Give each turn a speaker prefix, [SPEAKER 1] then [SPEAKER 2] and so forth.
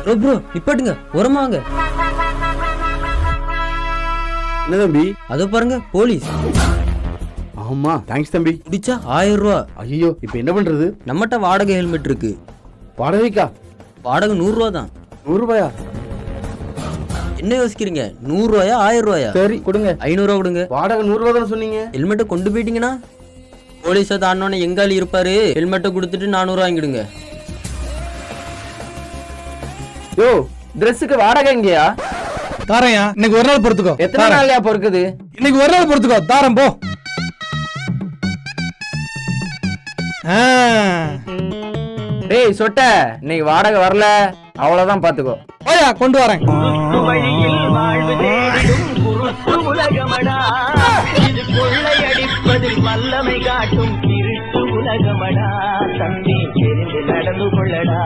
[SPEAKER 1] Bro நிப்பாட்டுங்க, ஓரமா வாங்க.
[SPEAKER 2] என்ன தம்பி?
[SPEAKER 1] அதோ பாருங்க போலீஸ்.
[SPEAKER 2] ஆமா தேங்க்ஸ் தம்பி.
[SPEAKER 1] பிடிச்சா 1000 ரூபா.
[SPEAKER 2] ஐயோ இப்போ என்ன பண்றது?
[SPEAKER 1] நம்மகிட்ட வாடகை ஹெல்மெட் இருக்கு.
[SPEAKER 2] வாடகைக்கா?
[SPEAKER 1] வாடகை 100 ரூபா தான்.
[SPEAKER 2] 100 ரூபாயா?
[SPEAKER 1] என்ன யோசிக்கிறீங்க? 100 ரூபாயா 1000 ரூபாயா?
[SPEAKER 2] சரி கொடுங்க.
[SPEAKER 1] 500 ரூபா கொடுங்க.
[SPEAKER 2] வாடகை 100 ரூபா தானே சொன்னீங்க?
[SPEAKER 1] ஹெல்மெட்டை கொண்டு போயிட்டீங்கன்னா போலீஸை தாண்டோன்னு எங்காலி இருப்பாரு. ஹெல்மெட்டை கொடுத்துட்டு 400 ரூபா வாங்கிடுங்க.
[SPEAKER 3] யோ ட்ரெஸ்ஸுக்கு வாடகை எங்கயா?
[SPEAKER 4] தாரையா, இன்னைக்கு ஒரு நாள் பொறுத்துக்கோ.
[SPEAKER 3] எத்தனை நாள்யா பொறுக்குது?
[SPEAKER 4] இன்னைக்கு ஒரு நாள் பொறுத்துக்கோ, தாரம் போ.
[SPEAKER 3] டேய் சொட்ட, இன்னைக்கு வாடகை வரல, அவ்வளவுதான் பாத்துக்கோ.
[SPEAKER 4] போயா, கொண்டு வரேன்.
[SPEAKER 5] வல்லமை காட்டும் திருட்டு உலகமடா, தம்பி தெரிந்து நடந்து கொள்ளடா.